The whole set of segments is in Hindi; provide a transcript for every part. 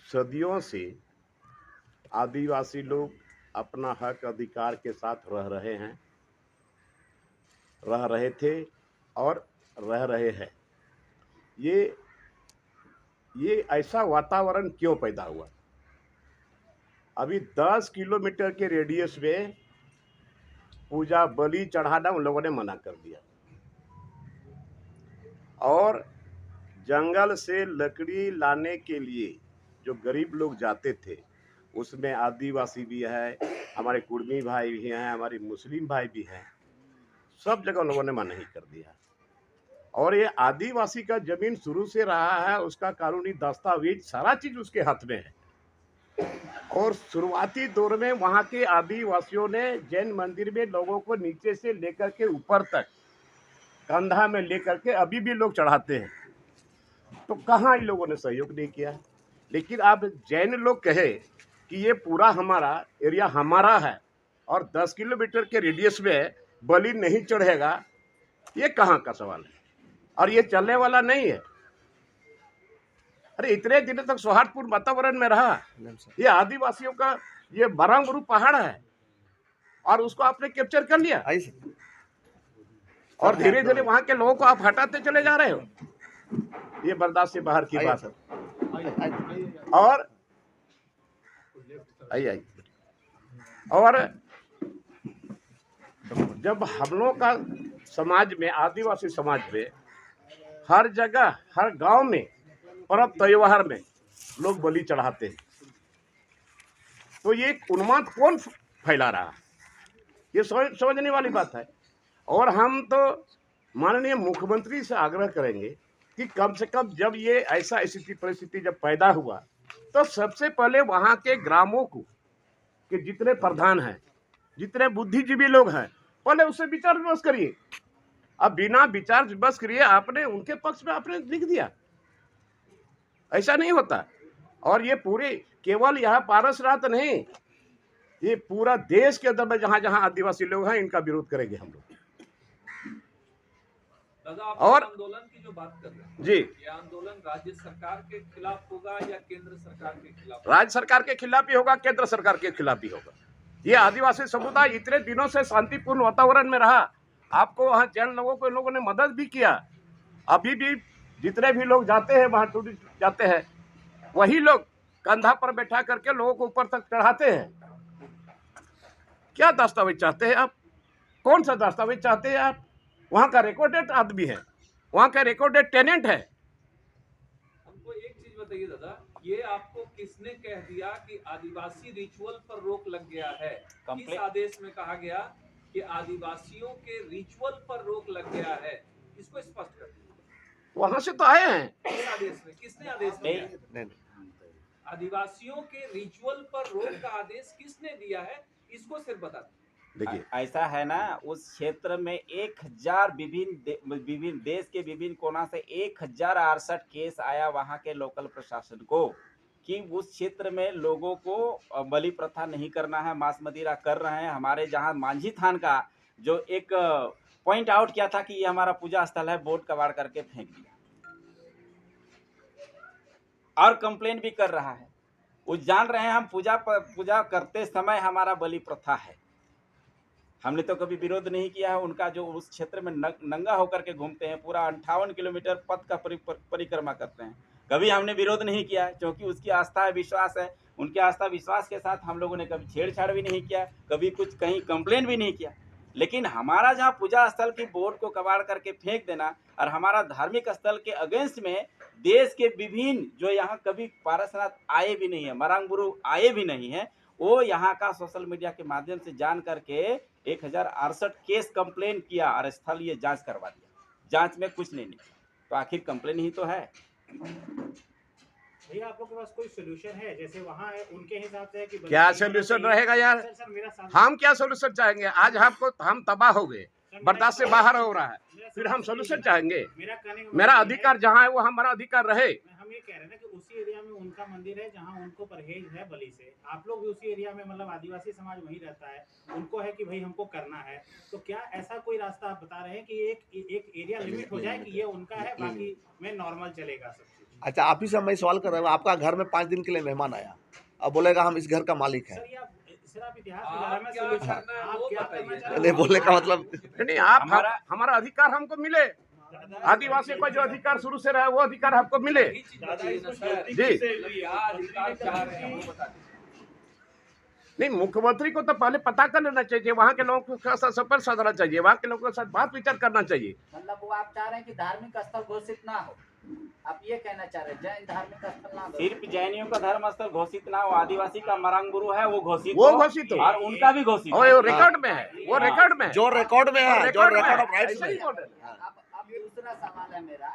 सदियों से आदिवासी लोग अपना हक अधिकार के साथ रह रहे थे और रह रहे हैं। ये ये ऐसा वातावरण क्यों पैदा हुआ? अभी 10 किलोमीटर के रेडियस में पूजा बलि चढ़ाना उन लोगों ने मना कर दिया, और जंगल से लकड़ी लाने के लिए जो गरीब लोग जाते थे, उसमें आदिवासी भी है, हमारे कुर्मी भाई भी हैं, हमारे मुस्लिम भाई भी हैं। सब जगह लोगों ने मना ही कर दिया। और ये आदिवासी का जमीन शुरू से रहा है, उसका कानूनी दस्तावेज सारा चीज उसके हाथ में है। और शुरुआती दौर में वहां के आदिवासियों ने जैन मंदिर में लोगों को नीचे से लेकर के ऊपर तक कंधा में लेकर के अभी भी लोग चढ़ाते हैं। तो कहाँ इन लोगों ने सहयोग नहीं किया? लेकिन अब जैन लोग कहे कि ये पूरा हमारा एरिया हमारा है और 10 किलोमीटर के रेडियस में बलि नहीं चढ़ेगा, ये कहाँ का सवाल है? और ये चलने वाला नहीं है। अरे इतने दिनों तक सौहार्दपूर्ण वातावरण में रहा। ये आदिवासियों का ये बरंगबुरु पहाड़ है और उसको आपने कैप्चर कर लिया, और धीरे धीरे वहां के लोगों को आप हटाते चले जा रहे हो। ये बर्दाश्त से बाहर की बात है। और आइए और जब हम लोग का समाज में, आदिवासी समाज में, हर जगह हर गांव में पर्व त्योहार में लोग बलि चढ़ाते हैं, तो ये उन्माद कौन फैला रहा है? ये समझने वाली बात है। और हम तो माननीय मुख्यमंत्री से आग्रह करेंगे कि कम से कम जब ये ऐसा स्थिति परिस्थिति जब पैदा हुआ, तो सबसे पहले वहां के ग्रामों को, कि जितने प्रधान हैं, जितने बुद्धिजीवी लोग हैं, पहले उससे विचार विमर्श करिए। अब बिना विचार विमर्श करिए आपने उनके पक्ष में आपने लिख दिया, ऐसा नहीं होता। और ये पूरे केवल यहाँ पारसनाथ नहीं, ये पूरा देश के अंदर में जहां जहां आदिवासी लोग हैं, इनका विरोध करेंगे हम लोग। दादा, आप और आंदोलन की जो बात कर रहे हैं जी, ये आंदोलन राज्य सरकार के खिलाफ होगा या केंद्र सरकार के खिलाफ? राज्य सरकार के खिलाफ भी होगा, केंद्र सरकार के खिलाफ भी होगा। ये आदिवासी समुदाय इतने दिनों से शांतिपूर्ण वातावरण में रहा, आपको वहां जैन लोगों को इन लोगों ने मदद भी किया। अभी भी जितने भी लोग जाते हैं वहां, टूरिस्ट जाते हैं, वही लोग कंधा पर बैठा करके लोगों को ऊपर तक चढ़ाते हैं। क्या दस्तावेज चाहते हैं आप? कौन सा दस्तावेज चाहते हैं आप? वहां का रिकॉर्डेड आदमी है, वहां का रिकॉर्डेड टेनेंट है। हमको एक चीज बताइए दादा, ये आपको किसने कह दिया कि आदिवासी रिचुअल पर रोक लग गया है? किस आदेश में कहा गया कि आदिवासियों के रिचुअल पर रोक लग गया है? इसको स्पष्ट कर दीजिए। वहां से तो आए हैं। किस आदेश में, किसने आदेश दिया? आदिवासियों के रिचुअल पर रोक का आदेश किसने दिया है, इसको सिर्फ बता दीजिए। देखिए ऐसा है ना, उस क्षेत्र में 1000 विभिन्न देश के विभिन्न कोना से 1068 केस आया वहां के लोकल प्रशासन को कि उस क्षेत्र में लोगों को बलि प्रथा नहीं करना है, मांस मदिरा कर रहे हैं। हमारे जहां मांझी थान का जो एक पॉइंट आउट किया था कि ये हमारा पूजा स्थल है, बोर्ड कबाड़ करके फेंक दिया और कंप्लेन भी कर रहा है। वो जान रहे हैं हम पूजा करते समय हमारा बलि प्रथा है। हमने तो कभी विरोध नहीं किया है उनका, जो उस क्षेत्र में नंगा होकर के घूमते हैं, पूरा 58 किलोमीटर पथ का परिक्रमा करते हैं। कभी हमने विरोध नहीं किया, क्योंकि उसकी आस्था है, विश्वास है। उनके आस्था विश्वास के साथ हम लोगों ने कभी छेड़छाड़ भी नहीं किया, कभी कुछ कहीं कंप्लेन भी नहीं किया। लेकिन हमारा जहाँ पूजा स्थल की बोर्ड को कबाड़ करके फेंक देना और हमारा धार्मिक स्थल के अगेंस्ट में देश के विभिन्न, जो यहाँ कभी पारसनाथ आए भी नहीं है, मरांगबुरु आए भी नहीं है, वो यहाँ का सोशल मीडिया के माध्यम से जान करके 1068 केस कंप्लेन किया और स्थलीय जांच करवा दिया। जांच में कुछ नहीं निकला, तो आखिर कंप्लेन ही तो है। भैया आप लोग के पास कोई सोल्यूशन है? जैसे वहाँ है उनके हिसाब से है कि क्या सोल्यूशन रहेगा यार? हम क्या सोल्यूशन चाहेंगे? आज हम तबाह हो गए, बर्दाश्त से बाहर हो रहा है, फिर हम सोल्यूशन चाहेंगे? मेरा अधिकार जहाँ है वो हमारा अधिकार रहे। हम ये कह रहे हैं ना कि उसी एरिया में उनका मंदिर है जहाँ उनको परहेज है बलि से। आप लोग भी उसी एरिया में, मतलब आदिवासी समाज वहीं रहता है, उनको है कि भाई हमको करना है, तो क्या ऐसा कोई रास्ता आप बता रहे हैं कि एक एरिया लिमिट हो जाए कि ये उनका है, बाकी में नॉर्मल चलेगा सब चीज? अच्छा, आप ही से मैं सवाल कर रहा हूँ, आपका घर में 5 दिन के लिए मेहमान आया, अब बोलेगा हम इस घर का मालिक हैं। सर आप इतिहास के आप बारे में क्या solution- करना है आप वो क्या बताइए। करना चाह रहे नहीं, हो? बोलने का मतलब नहीं, आप हमारा अधिकार हमको मिले, आदिवासी को जो अधिकार शुरू से रहा है वो अधिकार हमको मिले। वही चीज बताइए ना सर, जी। मतलब क्या अधिकार चाह रहे हैं वो बता दीजिए। नहीं, मुख्यमंत्री को तो पहले पता कर लेना चाहिए, वहाँ के लोगों के साथ संपर्क साधना चाहिए, वहाँ के लोगों के साथ बात विचार करना चाहिए। मतलब वो आप चाह रहे हैं कि धार्मिक स्थल घोषित ना हो, आप ये कहना चाह रहे हैं जैन धार्मिक स्थल ना हो। सिर्फ जैनियों का धर्म स्थल घोषित ना हो, आदिवासी का मरांग गुरु है वो घोषित वो हो, घोषित हो। और उनका भी घोषित और हो। वो रिकॉर्ड में है, वो हाँ। रिकॉर्ड में है, जो रिकॉर्ड में है, जो रिकॉर्ड ऑफ राइट्स ऐसे में ही है। बोल रहे हैं। अब दूसरा सवाल है मेरा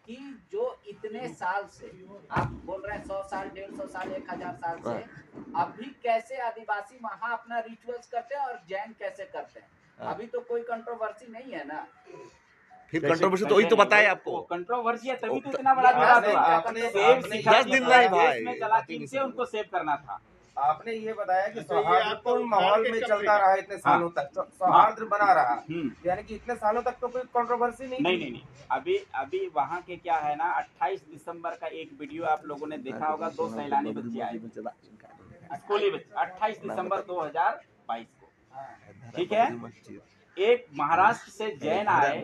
कि जो इतने साल से आप बोल रहे हैं 100 साल 150 साल 1000 साल से अभी कैसे आदिवासी वहाँ अपना रिचुअल्स करते हैं और जैन कैसे करते हैं, अभी तो कोई कंट्रोवर्सी नहीं है ना। फिर कंट्रोवर्सी तो वही तो बताए आपको। कंट्रोवर्सी है तभी तो इतना बड़ा विवाद हुआ। आपने- सेव आपने- सिखा 10 दिन दिया, नहीं भाई, देश में चला किनसे उनको सेव करना था। आपने ये बताया कि अच्छा, ये सौहार्दपूर्ण आपको माहौल उखाड़ में के चलता कब रहा इतने सालों तक, सौहार्द बना रहा, यानी कि इतने सालों तक तो कोई कंट्रोवर्सी नहीं नहीं थी। नहीं नहीं, अभी वहाँ के क्या है ना, 28 दिसंबर का एक वीडियो आप लोगों ने देखा होगा, 2 सैलानी बच्चे आए, स्कूली बच्चे, 28 दिसंबर 2022 को, ठीक है। एक महाराष्ट्र से जैन आए,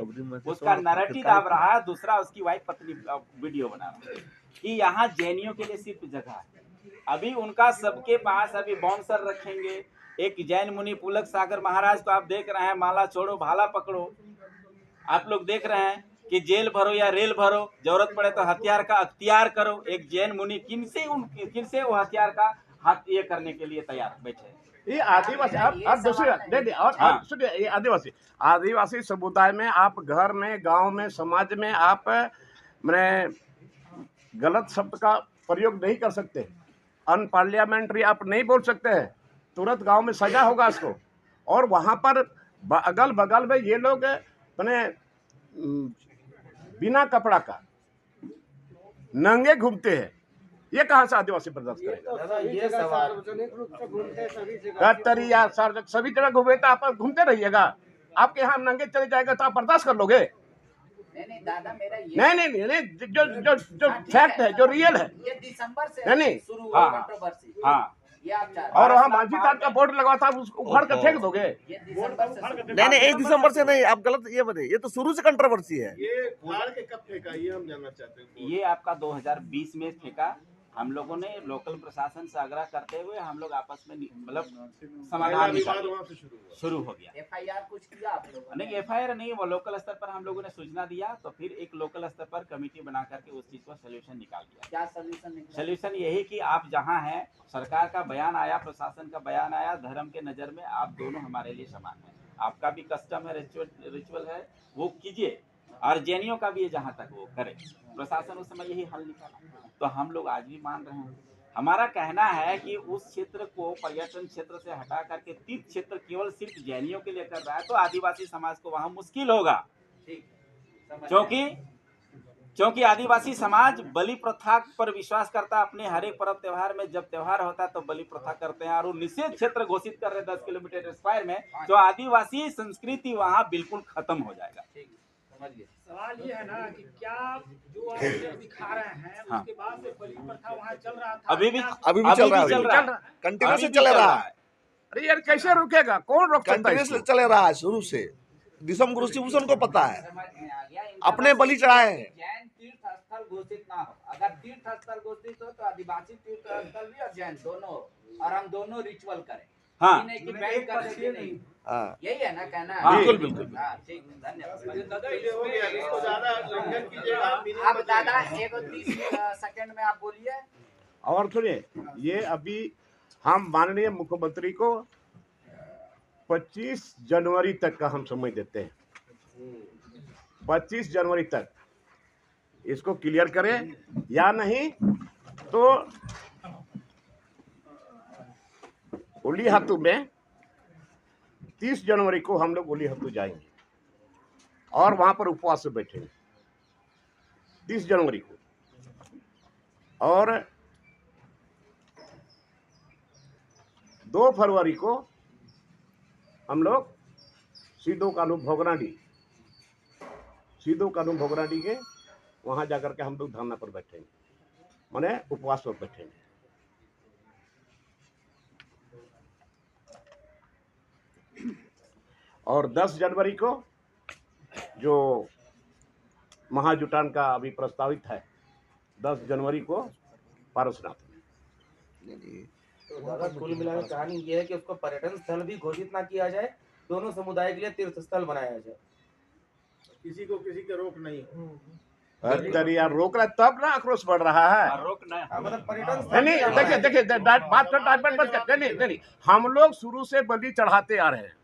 उसका नैरेटिव दाब रहा है, दूसरा उसकी वाइफ पत्नी वीडियो बना रहा है कि यहाँ जैनियों के लिए सिर्फ जगह है। अभी उनका सबके पास अभी बाउंसर रखेंगे। एक जैन मुनि पुलक सागर महाराज को आप देख रहे हैं, माला छोड़ो भाला पकड़ो, आप लोग देख रहे हैं कि जेल भरो या रेल भरो, जरूरत पड़े तो हथियार का अख्तियार करो। एक जैन मुनि किनसे वो हथियार का हाथ ये करने के लिए तैयार बैठे हैं। ये आदिवासी आप दूसरी नहीं और हाँ। सुनिए, ये आदिवासी समुदाय में आप घर में, गांव में, समाज में आप मैंने गलत शब्द का प्रयोग नहीं कर सकते, अनपार्लियामेंट्री आप नहीं बोल सकते हैं, तुरंत गांव में सजा होगा इसको। और वहां पर अगल बगल में ये लोग मैंने बिना कपड़ा का नंगे घूमते हैं, ये कहाँ से आदिवासी बर्दाश्त करेगा? दादा ये सवाल कतरी या सभी जगह घूमे तो आप घूमते रहिएगा, आपके यहाँ नंगे चले जाएगा तो आप बर्दाश्त कर लोगे? नहीं दादा मेरा ये नहीं, जो फैक्ट है, जो रियल है। ये दिसंबर से नहीं, शुरू हुआ हाँ, कंट्रोवर्सी, हाँ, ये आप चाह रहे और हैं। वहाँ माझी तार का बोर्ड लगा था, उसको उखाड़ कर फेंक दोगे? ये दिसंबर से शुरू- नहीं, 1 दिसंबर से नहीं, आप गलत ये बताइए, ये तो शुरू से कंट्रोवर्सी है। ये फाड़ के कब फेंका, ये हम जानना चाहते हैं। ये आपका 2020 में फेंका। हम लोगों ने लोकल प्रशासन से आग्रह करते हुए हम लोग आपस में मतलब पहला समाधान विवाद निकाले, वहाँ से शुरू हुआ। शुरू हो गया। FIR कुछ किया आप लोगों ने? नहीं, FIR नहीं, वो लोकल स्तर पर हम लोगों ने सूचना दिया, तो फिर एक लोकल स्तर पर कमेटी बना करके उस चीज का सोल्यूशन निकाल दिया। क्या सोल्यूशन निकला? सोल्यूशन यही कि आप जहाँ हैं, सरकार का बयान आया, प्रशासन का बयान आया, धर्म के नज़र में आप दोनों हमारे लिए समान हैं। आपका भी कस्टम है, रिचुअल है, वो कीजिए, और जैनियों का भी है, जहाँ तक वो करे। प्रशासन उस समय यही हल निकाला, तो हम लोग आज भी मान रहे हैं। हमारा कहना है कि उस क्षेत्र को पर्यटन क्षेत्र से हटा करके तीर्थ क्षेत्र केवल सिर्फ जैनियों के लिए कर रहा है, तो आदिवासी समाज को वहाँ मुश्किल होगा। ठीक, समझ क्योंकि आदिवासी समाज बलि प्रथा पर विश्वास करता है। अपने हर एक पर्व त्योहार में जब त्योहार होता है तो बलि प्रथा करते हैं, और वो निषेध क्षेत्र घोषित कर रहे हैं 10 किलोमीटर स्क्वायर में, तो आदिवासी संस्कृति वहाँ बिल्कुल खत्म हो जाएगा। ठीक, समझ गए। सवाल ये है ना कि क्या जो आप मुझे दिखा रहे हैं हाँ। उसके बाद से बलि प्रथा वहाँ चल रहा था? अभी भी चल रहा है, कंटिन्यूसली चल रहा है, अरे यार कैसे रुकेगा, कौन रोक सकता है कंटिन्यूसली इसको? चल रहा है शुरू से। दिसम गुरु शिवभूषण को पता है, समझ में आ गया। इनका अपने बलि चढ़ाए हैं। जैन तीर्थ स्थल घोषित ना हो, अगर तीर्थ स्थल घोषित हो तो आदिवासी तीर्थ स्थल भी और जैन दोनों हो, और हम दोनों रिचुअल करें। हाँ। ये नहीं कि बैन कर देते नहीं, हाँ, यही है ना कहना? हाँ, बिल्कुल बिल्कुल। हाँ, ठीक, धन्यवाद। दादा ये हो गया, इसको ज्यादा लंघन कीजिएगा, मीनिंग अब बचेगा। दादा 30 सेकंड में आप बोलिए। और सुनिए, ये अभी हम माननीय मुख्यमंत्री को 25 जनवरी तक का हम समय देते हैं। 25 जनवरी तक इसको क्लियर करें, या नहीं तो उली हाथू में 30 जनवरी को हम लोग उली हाथू जाएंगे और वहां पर उपवास से बैठेंगे 30 जनवरी को। और 2 फरवरी को हम लोग सीधो कानून भोगनाडी के वहां जाकर के हम लोग धरना पर बैठेंगे। माने उपवास पर बैठेंगे। और 10 जनवरी को जो महाजुटान का अभी प्रस्तावित है, 10 जनवरी को पारसनाथ में। तो दादा कुल मिलाकर कहानी ये है कि उसको पर्यटन स्थल भी घोषित ना किया जाए, दोनों समुदाय के लिए तीर्थ स्थल बनाया जाए, किसी को किसी का रोक नहीं हो। अरे यार रोक रहा है तब ना आक्रोश बढ़ रहा है। रोकना है। मतलब पर्यटन स्थल नहीं नहीं, देखिए देखिए बात कर डाइवर्ट मत कर। नहीं, हम लोग शुरू से बलि चढ़ाते आ रहे हैं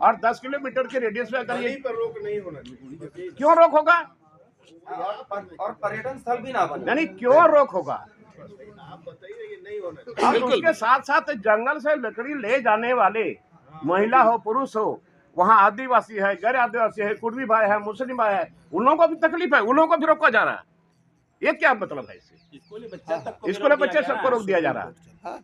और 10 किलोमीटर के रेडियस में अगर ये बलि पर रोक नहीं होना चाहिए। क्यों रोक होगा? और पर्यटन स्थल भी ना बने। यानी क्यों रोक होगा? आप बताइए कि नहीं होना चाहिए। और उसके साथ साथ जंगल से लकड़ी ले जाने वाले महिला हो पुरुष हो, वहाँ आदिवासी है, गैर आदिवासी है, कुर्मी भाई है, मुस्लिम भाई है, उन लोगों को भी तकलीफ है, उन लोगों को भी रोका जा रहा है। ये क्या मतलब है इससे? स्कूली बच्चा तक को भी स्कूल रोक दिया बच्चे गया सबको ना। रोक दिया जा रहा है।